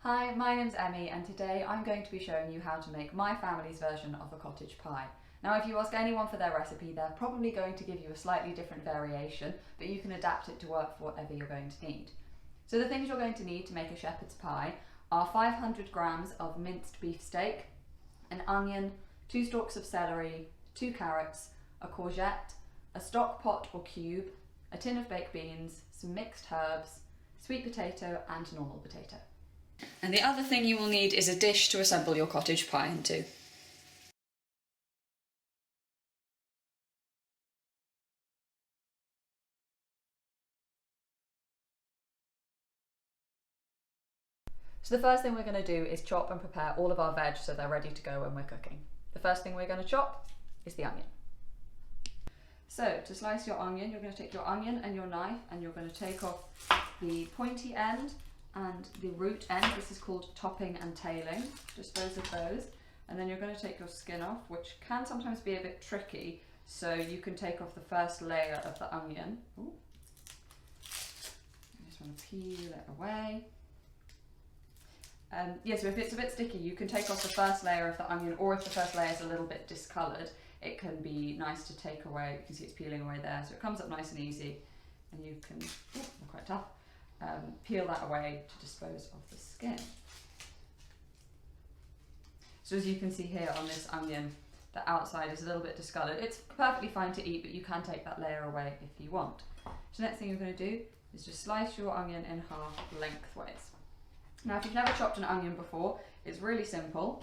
Hi, my name's Emmy and today I'm going to be showing you how to make my family's version of a cottage pie. Now if you ask anyone for their recipe, they're probably going to give you a slightly different variation, but you can adapt it to work for whatever you're going to need. So the things you're going to need to make a shepherd's pie are 500 grams of minced beef steak, an onion, 2 stalks of celery, 2 carrots, a courgette, a stock pot or cube, a tin of baked beans, some mixed herbs, sweet potato and normal potato. And the other thing you will need is a dish to assemble your cottage pie into. So the first thing we're going to do is chop and prepare all of our veg so they're ready to go when we're cooking. The first thing we're going to chop is the onion. So to slice your onion, you're going to take your onion and your knife and you're going to take off the pointy end and the root end. This is called topping and tailing. Dispose of those. And then you're going to take your skin off, which can sometimes be a bit tricky, so you can take off the first layer of the onion. Ooh. I just want to peel it away. So if it's a bit sticky, you can take off the first layer of the onion, or if the first layer is a little bit discoloured, it can be nice to take away. You can see it's peeling away there, so it comes up nice and easy, and you can, they're quite tough, peel that away to dispose of the skin. So as you can see here on this onion, the outside is a little bit discoloured. It's perfectly fine to eat, but you can take that layer away if you want. So the next thing you're going to do is just slice your onion in half lengthways. Now if you've never chopped an onion before, it's really simple.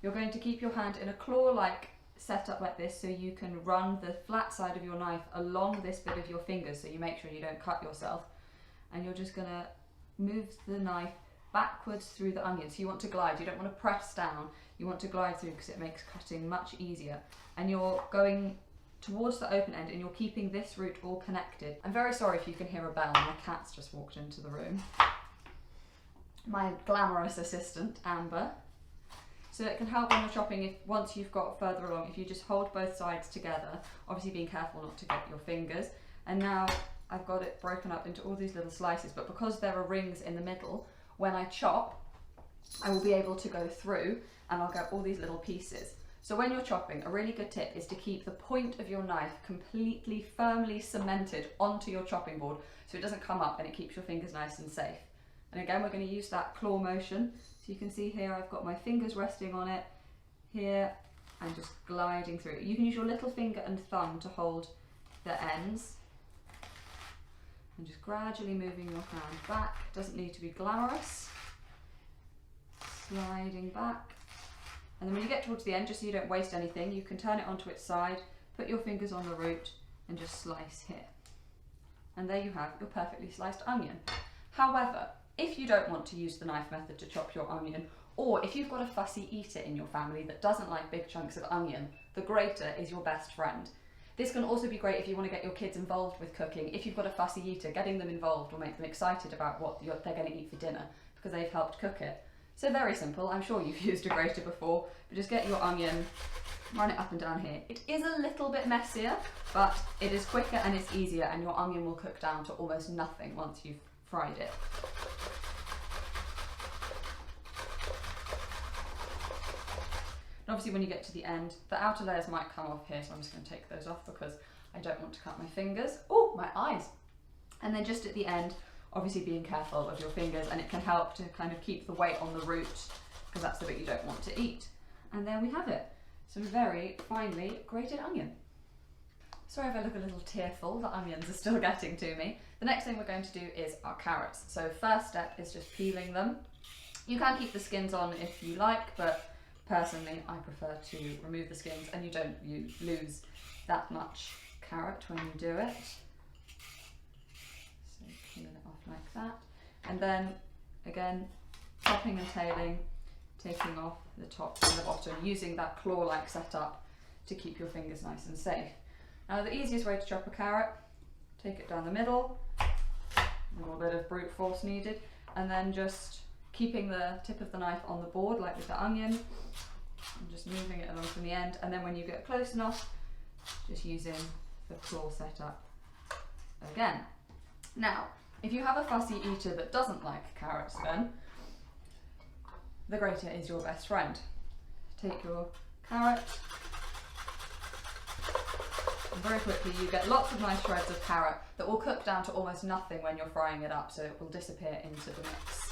You're going to keep your hand in a claw-like setup like this, so you can run the flat side of your knife along this bit of your fingers so you make sure you don't cut yourself. And you're just going to move the knife backwards through the onion. So you want to glide, you don't want to press down, you want to glide through because it makes cutting much easier. And you're going towards the open end and you're keeping this root all connected. I'm very sorry if you can hear a bell, my cat's just walked into the room. My glamorous assistant, Amber. So it can help when you're chopping once you've got further along, if you just hold both sides together, obviously being careful not to get your fingers. And now I've got it broken up into all these little slices, but because there are rings in the middle, when I chop, I will be able to go through and I'll get all these little pieces. So when you're chopping, a really good tip is to keep the point of your knife completely firmly cemented onto your chopping board so it doesn't come up and it keeps your fingers nice and safe. And again, we're going to use that claw motion. So you can see here I've got my fingers resting on it here and just gliding through. You can use your little finger and thumb to hold the ends and just gradually moving your hand back. Doesn't need to be glamorous. Sliding back. And then when you get towards the end, just so you don't waste anything, you can turn it onto its side, put your fingers on the root and just slice here. And there you have your perfectly sliced onion. However, if you don't want to use the knife method to chop your onion, or if you've got a fussy eater in your family that doesn't like big chunks of onion, the grater is your best friend. This can also be great if you want to get your kids involved with cooking. If you've got a fussy eater, getting them involved will make them excited about what they're going to eat for dinner because they've helped cook it. So very simple. I'm sure you've used a grater before, but just get your onion, run it up and down here. It is a little bit messier, but it is quicker and it's easier, and your onion will cook down to almost nothing once you've fried it. And obviously when you get to the end, the outer layers might come off here, so I'm just going to take those off because I don't want to cut my fingers. Oh, my eyes! And then just at the end, obviously being careful of your fingers, and it can help to kind of keep the weight on the root because that's the bit you don't want to eat. And there we have it. Some very finely grated onion. Sorry if I look a little tearful, the onions are still getting to me. The next thing we're going to do is our carrots. So first step is just peeling them. You can keep the skins on if you like, but personally I prefer to remove the skins, and you don't lose that much carrot when you do it. So peel it off like that. And then again, topping and tailing, taking off the top and the bottom, using that claw-like setup to keep your fingers nice and safe. Now the easiest way to chop a carrot, take it down the middle, a little bit of brute force needed, and then just keeping the tip of the knife on the board like with the onion, and just moving it along from the end, and then when you get close enough, just using the claw setup again. Now, if you have a fussy eater that doesn't like carrots then, the grater is your best friend. Take your carrot, and very quickly you get lots of nice shreds of carrot that will cook down to almost nothing when you're frying it up, so it will disappear into the mix.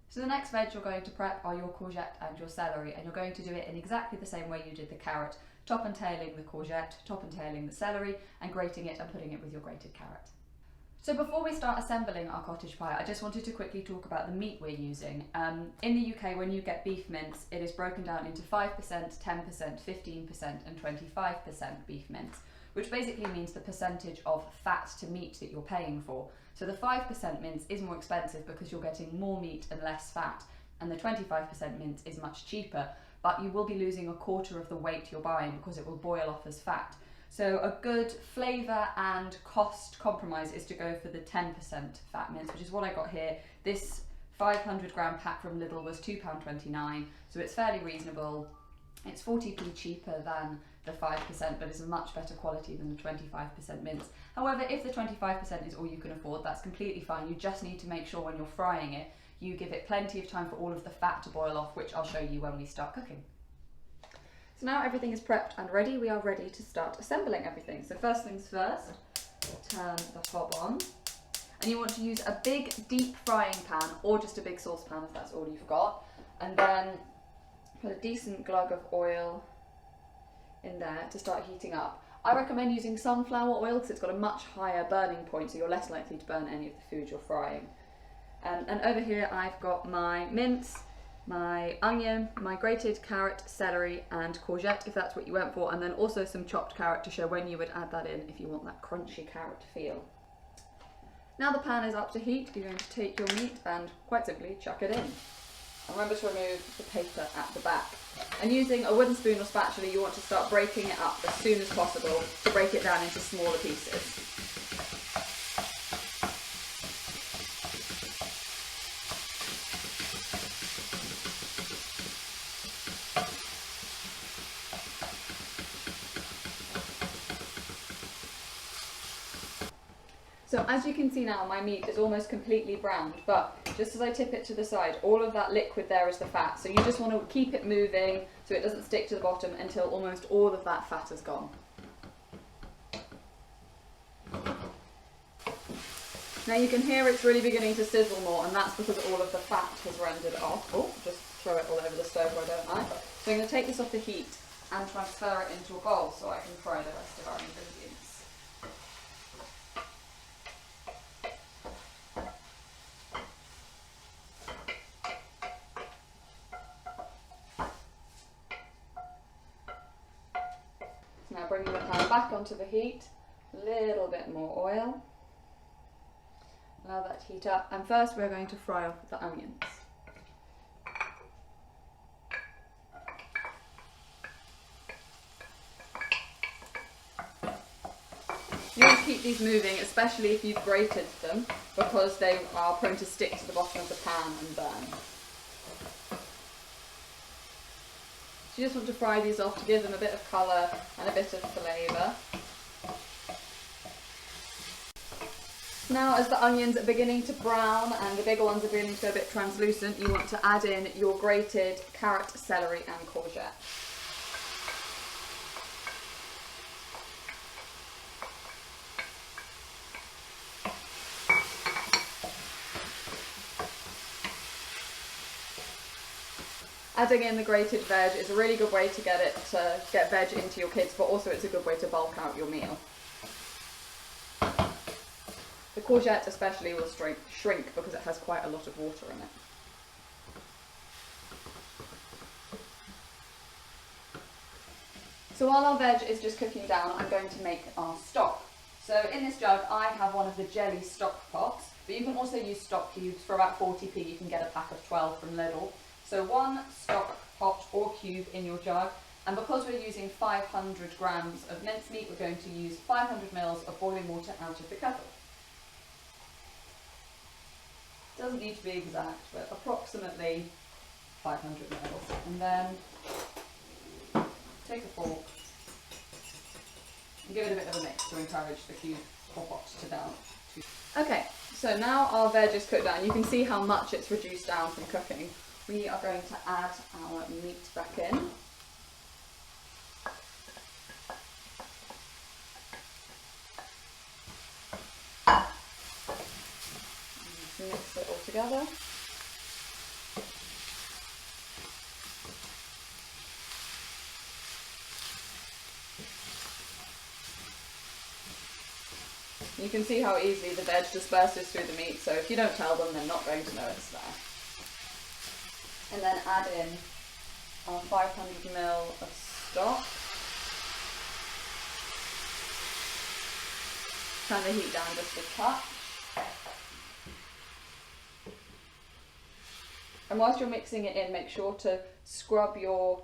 So the next veg you're going to prep are your courgette and your celery, and you're going to do it in exactly the same way you did the carrot, top and tailing the courgette, top and tailing the celery, and grating it and putting it with your grated carrot. So before we start assembling our cottage pie, I just wanted to quickly talk about the meat we're using. In the UK, when you get beef mince, it is broken down into 5%, 10%, 15% and 25% beef mince, which basically means the percentage of fat to meat that you're paying for. So the 5% mince is more expensive because you're getting more meat and less fat, and the 25% mince is much cheaper, but you will be losing a quarter of the weight you're buying because it will boil off as fat. So a good flavour and cost compromise is to go for the 10% fat mince, which is what I got here. This 500 gram pack from Lidl was £2.29, so it's fairly reasonable. It's 40p cheaper than the 5%, but it's a much better quality than the 25% mince. However, if the 25% is all you can afford, that's completely fine. You just need to make sure when you're frying it, you give it plenty of time for all of the fat to boil off, which I'll show you when we start cooking. So now everything is prepped and ready, we are ready to start assembling everything. So first things first, turn the hob on. And you want to use a big deep frying pan or just a big saucepan if that's all you've got. And then put a decent glug of oil in there to start heating up. I recommend using sunflower oil because it's got a much higher burning point, so you're less likely to burn any of the food you're frying. And over here I've got my mince, my onion, my grated carrot, celery and courgette if that's what you went for, and then also some chopped carrot to show when you would add that in if you want that crunchy carrot feel. Now the pan is up to heat, you're going to take your meat and quite simply chuck it in. And remember to remove the paper at the back. And using a wooden spoon or spatula, you want to start breaking it up as soon as possible to break it down into smaller pieces. So as you can see now, my meat is almost completely browned, but just as I tip it to the side, all of that liquid there is the fat. So you just want to keep it moving so it doesn't stick to the bottom until almost all of that fat is gone. Now you can hear it's really beginning to sizzle more, and that's because all of the fat has rendered off. Oh, just throw it all over the stove where I don't like. So I'm going to take this off the heat and transfer it into a bowl so I can fry the rest of our ingredients. Now bringing the pan back onto the heat, a little bit more oil. Allow that to heat up, and first we're going to fry off the onions. You want to keep these moving, especially if you've grated them, because they are prone to stick to the bottom of the pan and burn. You just want to fry these off to give them a bit of colour and a bit of flavour. Now as the onions are beginning to brown and the bigger ones are beginning to go a bit translucent, you want to add in your grated carrot, celery and courgette. Adding in the grated veg is a really good way to get veg into your kids, but also it's a good way to bulk out your meal. The courgette especially will shrink because it has quite a lot of water in it. So while our veg is just cooking down, I'm going to make our stock. So in this jug I have one of the jelly stock pots, but you can also use stock cubes. For about 40p you can get a pack of 12 from Lidl. So one stock pot or cube in your jug, and because we're using 500 grams of mincemeat, we're going to use 500 mils of boiling water out of the kettle. Doesn't need to be exact, but approximately 500 mils. And then take a fork and give it a bit of a mix to encourage the cube or hot to down. Okay, so now our veg is cooked down. You can see how much it's reduced down from cooking. We are going to add our meat back in. Mix it all together. You can see how easily the veg disperses through the meat, so if you don't tell them, they're not going to know it's there. And then add in our 500 ml of stock. Turn the heat down just a touch. And whilst you're mixing it in, make sure to scrub your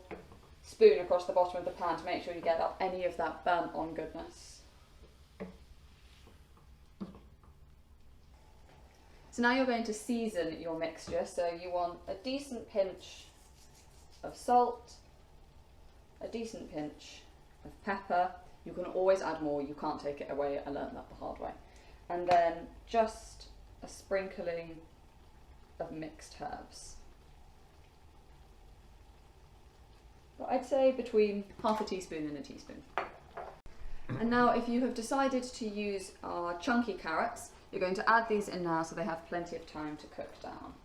spoon across the bottom of the pan to make sure you get up any of that burnt on goodness. So now you're going to season your mixture, so you want a decent pinch of salt, a decent pinch of pepper. You can always add more, you can't take it away, I learned that the hard way. And then just a sprinkling of mixed herbs. But I'd say between half a teaspoon and a teaspoon. And now if you have decided to use our chunky carrots, you're going to add these in now so they have plenty of time to cook down.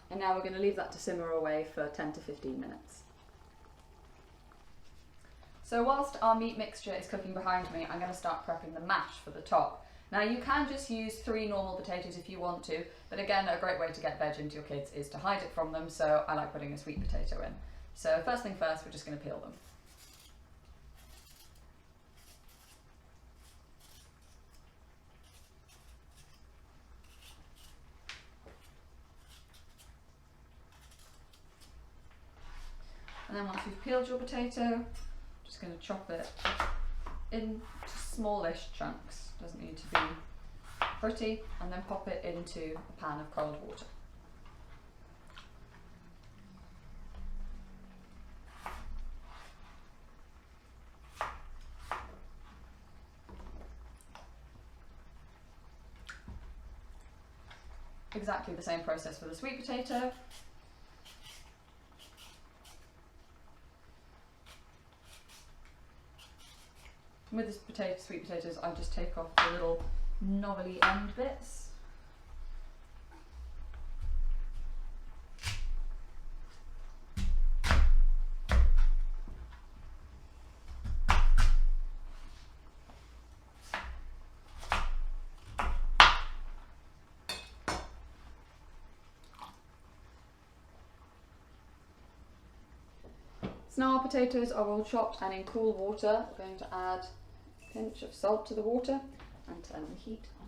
And now we're going to leave that to simmer away for 10 to 15 minutes. So whilst our meat mixture is cooking behind me, I'm going to start prepping the mash for the top. Now you can just use 3 normal potatoes if you want to, but again, a great way to get veg into your kids is to hide it from them, so I like putting a sweet potato in. So first thing first, we're just going to peel them. And then once you've peeled your potato, just going to chop it into smallish chunks. Doesn't need to be pretty, and then pop it into a pan of cold water. Exactly the same process for the sweet potato. With the sweet potatoes, I just take off the little knobbly end bits. So now our potatoes are all chopped and in cool water. We're going to add pinch of salt to the water and turn the heat on.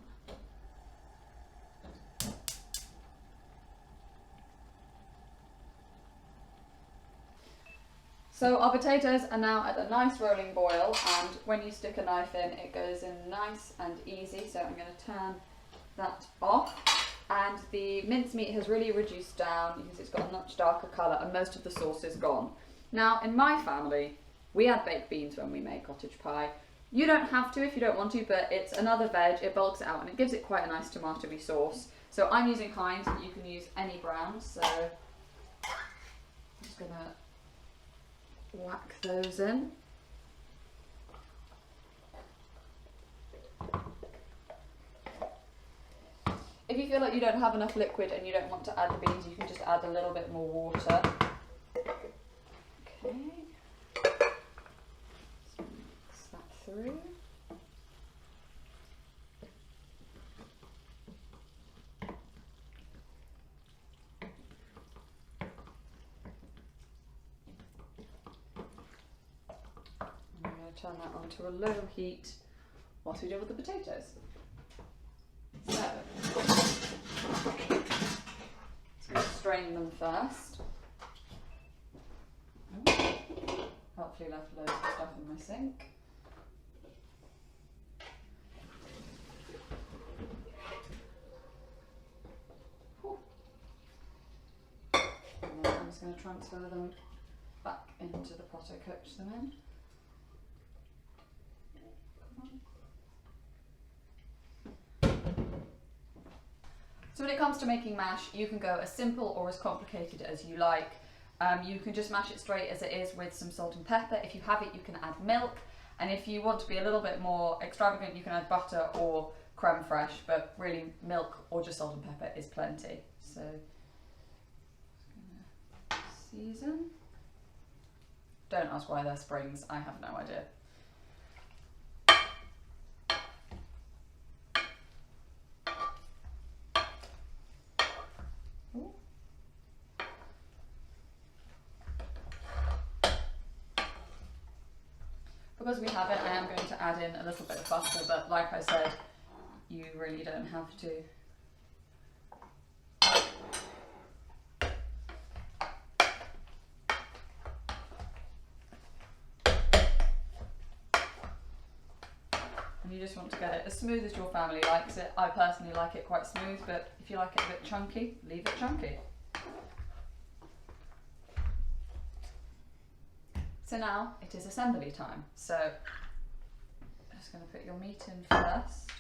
So our potatoes are now at a nice rolling boil, and when you stick a knife in, it goes in nice and easy. So I'm going to turn that off, and the mincemeat has really reduced down because it's got a much darker colour and most of the sauce is gone. Now in my family, we add baked beans when we make cottage pie. You don't have to if you don't want to, but it's another veg, it bulks it out and it gives it quite a nice tomatoey sauce. So I'm using Heinz, you can use any brand, so I'm just going to whack those in. If you feel like you don't have enough liquid and you don't want to add the beans, you can just add a little bit more water. Okay. Through. I'm going to turn that onto a low heat whilst we deal with the potatoes. So, I'm going to strain them first. Hopefully left loads of stuff in my sink. transfer them back into the pot I cooked them in. So when it comes to making mash, you can go as simple or as complicated as you like. You can just mash it straight as it is with some salt and pepper. If you have it, you can add milk. And if you want to be a little bit more extravagant, you can add butter or creme fraiche, but really milk or just salt and pepper is plenty. So, season. Don't ask why they're springs, I have no idea. Because we have it, I am going to add in a little bit of butter, but like I said, you really don't have to. And you just want to get it as smooth as your family likes it. I personally like it quite smooth, but if you like it a bit chunky, leave it chunky. So now it is assembly time. So I'm just going to put your meat in first.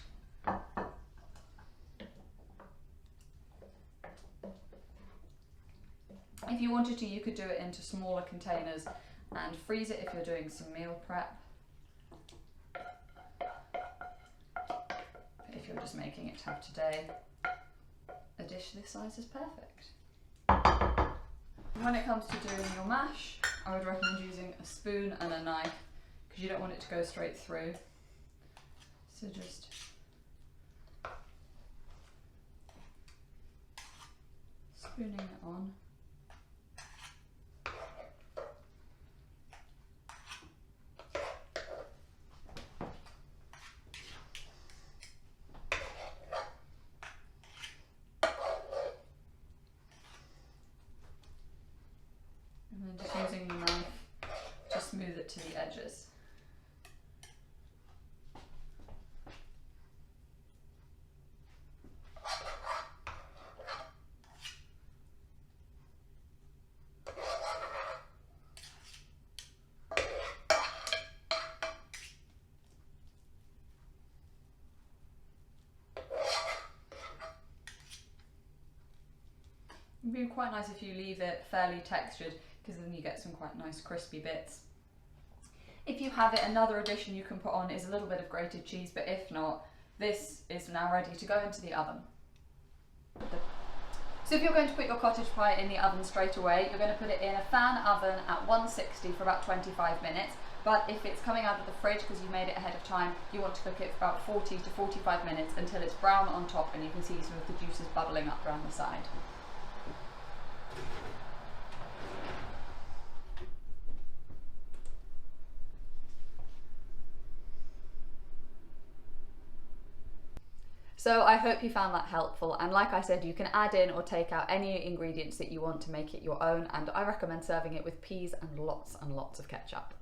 If you wanted to, you could do it into smaller containers and freeze it if you're doing some meal prep. But if you're just making it to have today, a dish this size is perfect. When it comes to doing your mash, I would recommend using a spoon and a knife because you don't want it to go straight through. So just spooning it on. And then just using the knife to smooth it to the edges. It would be quite nice if you leave it fairly textured, because then you get some quite nice crispy bits. If you have it, another addition you can put on is a little bit of grated cheese, but if not, this is now ready to go into the oven. So if you're going to put your cottage pie in the oven straight away, you're going to put it in a fan oven at 160 for about 25 minutes. But if it's coming out of the fridge because you made it ahead of time, you want to cook it for about 40 to 45 minutes until it's brown on top and you can see some of the juices bubbling up around the side. So I hope you found that helpful, and like I said, you can add in or take out any ingredients that you want to make it your own, and I recommend serving it with peas and lots of ketchup.